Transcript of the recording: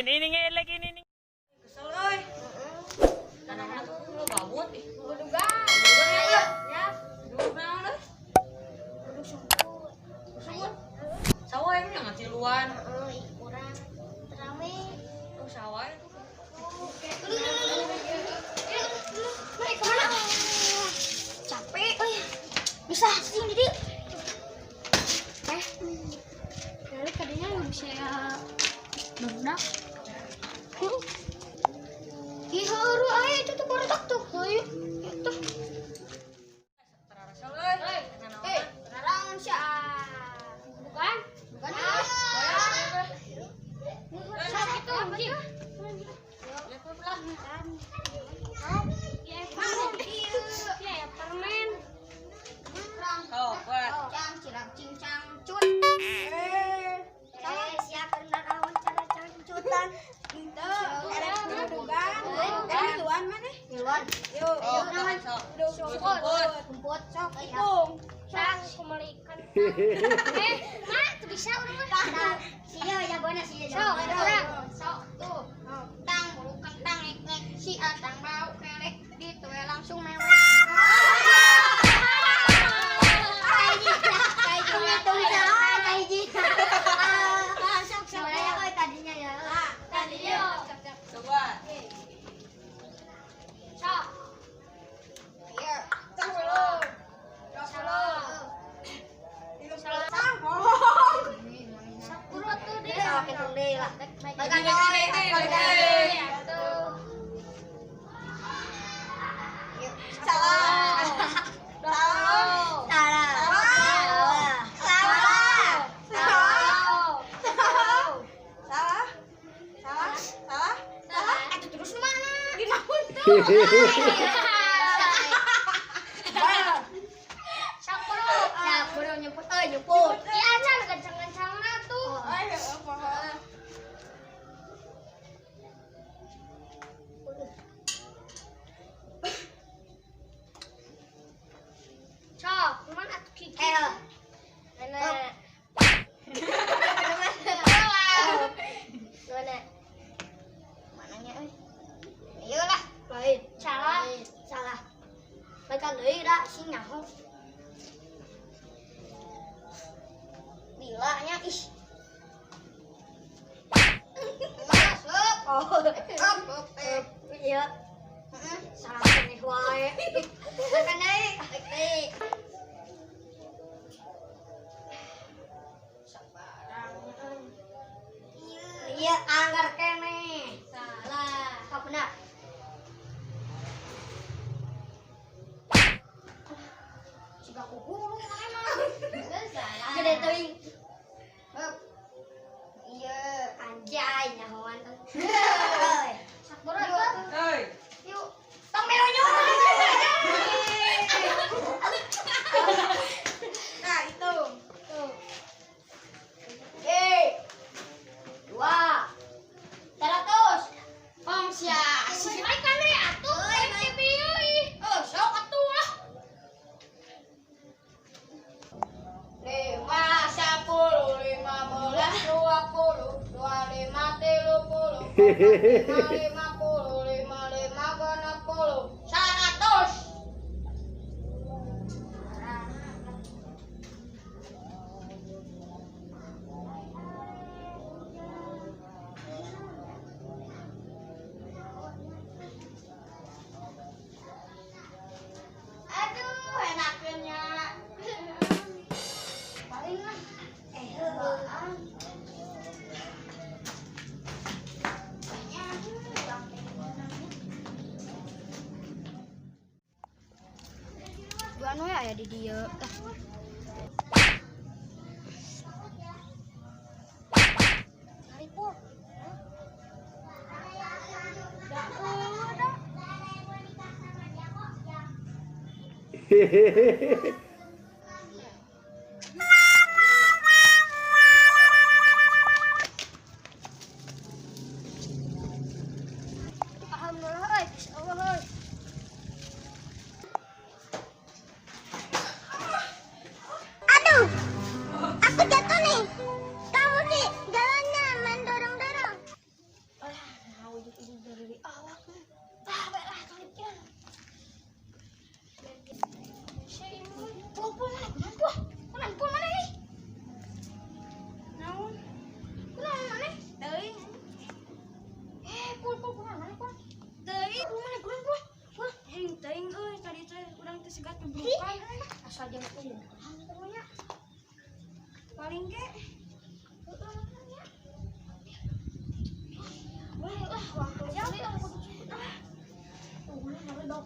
ini ngelek ini nih. Kesel euy. Kadang-kadang tuh lu gabut ih. Duga. Ya. Duduk naon euy? Duduk sumput. Sumput. Sawae nya ngatiluan. Kurang rame. Tuh sawae tuh. Naik kemana? Capek. Oh ya. Bisa sing jadi. Dari tadinya nggak bisa berenang. Ih, haru aja itu tuh kotak tuh. Ayo, itu. Terarasal euy. Sekarang siapa? Bukan? Bukan. Siapa itu? Anjing. Ya, permen. Oh, buat. Cirang cincang cut. Siapkan kawan cara cangcutan. Itu. Dudukan. Luan mana? Luan. Yuk. Oh, Nama. sok. Sumput. Sumput. Sok. Hitung. Sang kemelikan. Mak, tuh bisa udah. Sia jagoannya sia jagoannya. Sok tuh. Tang bulu kentang ek si atang bau kelek gitu ya langsung mewek. Coba. Nyebut. Iya, can kencang-kencangna tuh. Cok, cuman atuh kiki. Nenek. Mana? Mananya euy? Iyalah, lain. Salah. Salah. Mereka deui da sing nyaho. Bilanya ih. Masuk. Oh. Iya. Salah nih wae. Makan deui. Deui. Iya, anggar kene. Salah. Apa benar? Siga kuku emang. Salah. Gede teuing. Hop. Iya, anjay nyahoan tuh. Sakbora tuh. Euy. Yuk. Tong melonyo. Nah, itu. Tuh. 200. Om sia. Si ai kan re atuh. MTV euy. Sok atuh lah. 5, 10, 15, 20, 25, 30, 50, 55, 60, 100. Aduh, enaknya. Paling lah. Dua anu ya di dia. Haripur. Hehehe. Alhamdulillah, Allah. Aduh, aku jatuh nih. Kamu nih jalannya main dorong-dorong. Pul mana? Kunan pul mana nih? Naon? Kunan mana? Teuing. Pul kunan mana pul? Teuing. Pul mana kunan pul? Pul. Teuing euy tadi teh urang teh segat ngebrukan. Asal jangan pul. Temunya. Paling ge Boleh lah, waktu kali aku tuh. Tuh, mana ada dok.